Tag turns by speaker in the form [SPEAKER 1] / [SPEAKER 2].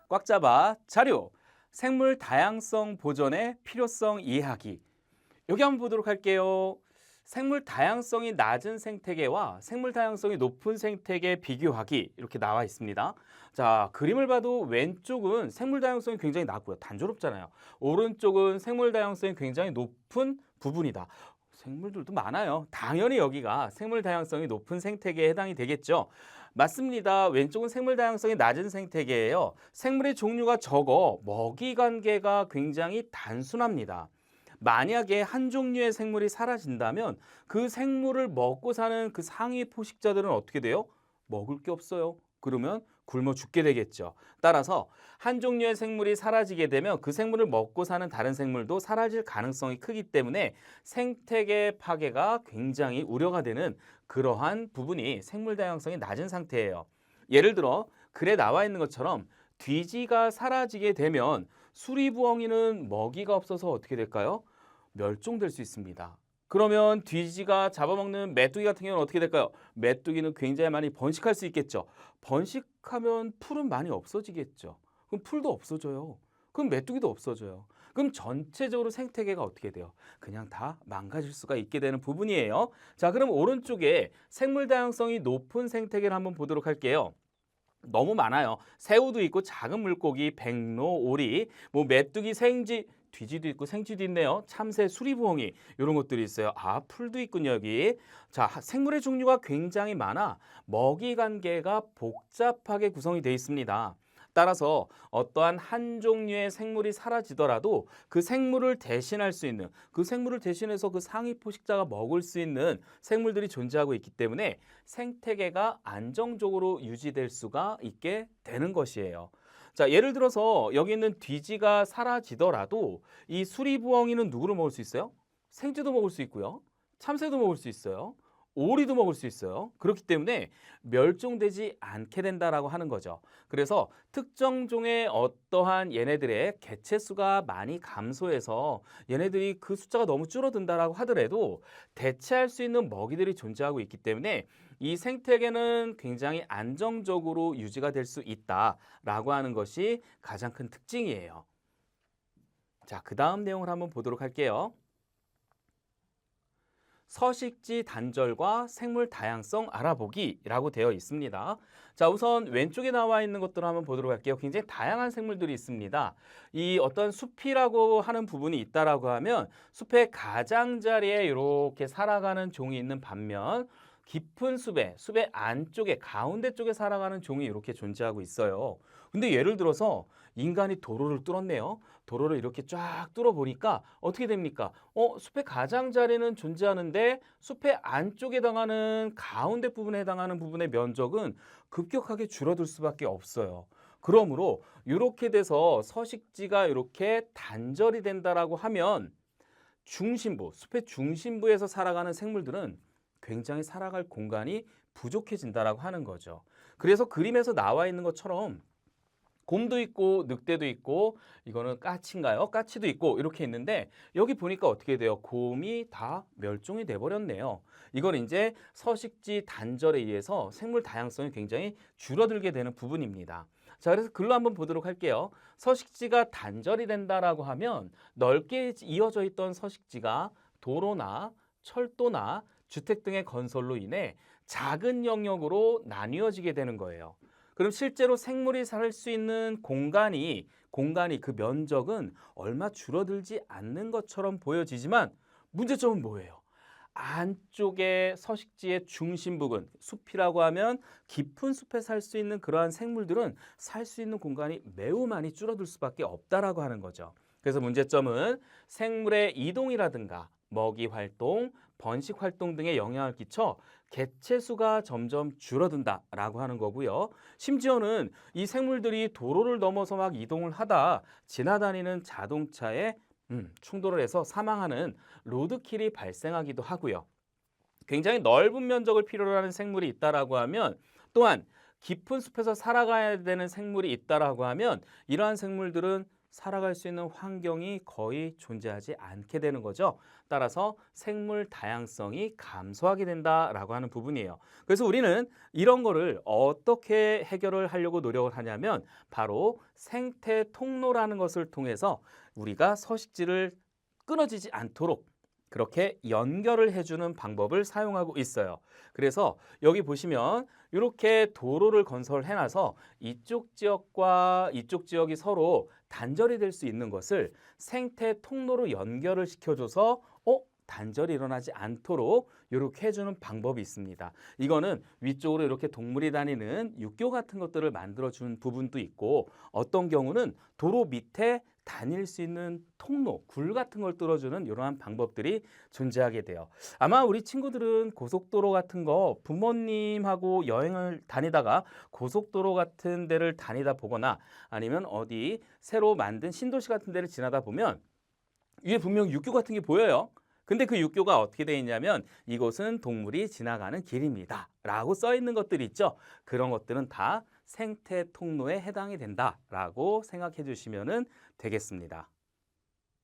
[SPEAKER 1] 꽉 잡아 자료, 생물 다양성 보존의 필요성 이해하기. 여기 한번 보도록 할게요. 생물 다양성이 낮은 생태계와 생물 다양성이 높은 생태계 비교하기 이렇게 나와 있습니다. 자, 그림을 봐도 왼쪽은 생물 다양성이 굉장히 낮고요. 단조롭잖아요. 오른쪽은 생물 다양성이 굉장히 높은 부분이다. 생물들도 많아요. 당연히 여기가 생물 다양성이 높은 생태계에 해당이 되겠죠. 맞습니다. 왼쪽은 생물 다양성이 낮은 생태계예요. 생물의 종류가 적어 먹이 관계가 굉장히 단순합니다. 만약에 한 종류의 생물이 사라진다면 그 생물을 먹고 사는 그 상위 포식자들은 어떻게 돼요? 먹을 게 없어요. 그러면 굶어 죽게 되겠죠. 따라서 한 종류의 생물이 사라지게 되면 그 생물을 먹고 사는 다른 생물도 사라질 가능성이 크기 때문에 생태계 파괴가 굉장히 우려가 되는 그러한 부분이 생물 다양성이 낮은 상태예요. 예를 들어 글에 나와 있는 것처럼 뒤지가 사라지게 되면 수리부엉이는 먹이가 없어서 어떻게 될까요? 멸종될 수 있습니다. 그러면 뒤지가 잡아먹는 메뚜기 같은 경우는 어떻게 될까요? 메뚜기는 굉장히 많이 번식할 수 있겠죠. 번식하면 풀은 많이 없어지겠죠. 그럼 풀도 없어져요. 그럼 메뚜기도 없어져요. 그럼 전체적으로 생태계가 어떻게 돼요? 그냥 다 망가질 수가 있게 되는 부분이에요. 자, 그럼 오른쪽에 생물 다양성이 높은 생태계를 한번 보도록 할게요. 너무 많아요. 새우도 있고 작은 물고기, 백로, 오리, 뭐 메뚜기, 생쥐, 뒤지도 있고 생쥐도 있네요. 참새, 수리부엉이 이런 것들이 있어요. 아, 풀도 있군요, 여기. 자, 생물의 종류가 굉장히 많아 먹이 관계가 복잡하게 구성이 되어 있습니다. 따라서 어떠한 한 종류의 생물이 사라지더라도 그 생물을 대신할 수 있는, 그 생물을 대신해서 그 상위 포식자가 먹을 수 있는 생물들이 존재하고 있기 때문에 생태계가 안정적으로 유지될 수가 있게 되는 것이에요. 자, 예를 들어서 여기 있는 뒤지가 사라지더라도 이 수리부엉이는 누구를 먹을 수 있어요? 생쥐도 먹을 수 있고요. 참새도 먹을 수 있어요. 오리도 먹을 수 있어요. 그렇기 때문에 멸종되지 않게 된다라고 하는 거죠. 그래서 특정 종의 어떠한 얘네들의 개체수가 많이 감소해서 얘네들이 그 숫자가 너무 줄어든다라고 하더라도 대체할 수 있는 먹이들이 존재하고 있기 때문에 이 생태계는 굉장히 안정적으로 유지가 될 수 있다라고 하는 것이 가장 큰 특징이에요. 자, 그 다음 내용을 한번 보도록 할게요. 서식지 단절과 생물 다양성 알아보기라고 되어 있습니다. 자, 우선 왼쪽에 나와 있는 것들을 한번 보도록 할게요. 굉장히 다양한 생물들이 있습니다. 이 어떤 숲이라고 하는 부분이 있다라고 하면 숲의 가장자리에 이렇게 살아가는 종이 있는 반면 깊은 숲의 안쪽에 가운데 쪽에 살아가는 종이 이렇게 존재하고 있어요. 근데 예를 들어서 인간이 도로를 뚫었네요. 도로를 이렇게 쫙 뚫어 보니까 어떻게 됩니까? 숲의 가장자리는 존재하는데 숲의 안쪽에 해당하는 가운데 부분에 해당하는 부분의 면적은 급격하게 줄어들 수밖에 없어요. 그러므로 이렇게 돼서 서식지가 이렇게 단절이 된다라고 하면 중심부, 숲의 중심부에서 살아가는 생물들은 굉장히 살아갈 공간이 부족해진다라고 하는 거죠. 그래서 그림에서 나와 있는 것처럼 곰도 있고 늑대도 있고 이거는 까치인가요? 까치도 있고 이렇게 있는데 여기 보니까 어떻게 돼요? 곰이 다 멸종이 돼 버렸네요. 이건 이제 서식지 단절에 의해서 생물 다양성이 굉장히 줄어들게 되는 부분입니다. 자, 그래서 글로 한번 보도록 할게요. 서식지가 단절이 된다라고 하면 넓게 이어져 있던 서식지가 도로나 철도나 주택 등의 건설로 인해 작은 영역으로 나뉘어지게 되는 거예요. 그럼 실제로 생물이 살 수 있는 공간이 그 면적은 얼마 줄어들지 않는 것처럼 보여지지만 문제점은 뭐예요? 안쪽에 서식지의 중심 부분, 숲이라고 하면 깊은 숲에 살 수 있는 그러한 생물들은 살 수 있는 공간이 매우 많이 줄어들 수밖에 없다라고 하는 거죠. 그래서 문제점은 생물의 이동이라든가 먹이 활동, 번식 활동 등에 영향을 끼쳐 개체 수가 점점 줄어든다라고 하는 거고요. 심지어는 이 생물들이 도로를 넘어서 막 이동을 하다 지나다니는 자동차에 충돌을 해서 사망하는 로드킬이 발생하기도 하고요. 굉장히 넓은 면적을 필요로 하는 생물이 있다라고 하면 또한 깊은 숲에서 살아가야 되는 생물이 있다라고 하면 이러한 생물들은 살아갈 수 있는 환경이 거의 존재하지 않게 되는 거죠. 따라서 생물 다양성이 감소하게 된다라고 하는 부분이에요. 그래서 우리는 이런 거를 어떻게 해결을 하려고 노력을 하냐면 바로 생태 통로라는 것을 통해서 우리가 서식지를 끊어지지 않도록 그렇게 연결을 해주는 방법을 사용하고 있어요. 그래서 여기 보시면 이렇게 도로를 건설해놔서 이쪽 지역과 이쪽 지역이 서로 단절이 될 수 있는 것을 생태 통로로 연결을 시켜줘서 단절이 일어나지 않도록 이렇게 해주는 방법이 있습니다. 이거는 위쪽으로 이렇게 동물이 다니는 육교 같은 것들을 만들어주는 부분도 있고 어떤 경우는 도로 밑에 다닐 수 있는 통로, 굴 같은 걸 뚫어주는 이러한 방법들이 존재하게 돼요. 아마 우리 친구들은 고속도로 같은 거 부모님하고 여행을 다니다가 고속도로 같은 데를 다니다 보거나 아니면 어디 새로 만든 신도시 같은 데를 지나다 보면 위에 분명 육교 같은 게 보여요. 근데 그 육교가 어떻게 되어 있냐면 이곳은 동물이 지나가는 길입니다 라고 써 있는 것들이 있죠. 그런 것들은 다 생태 통로에 해당이 된다라고 생각해 주시면 되겠습니다.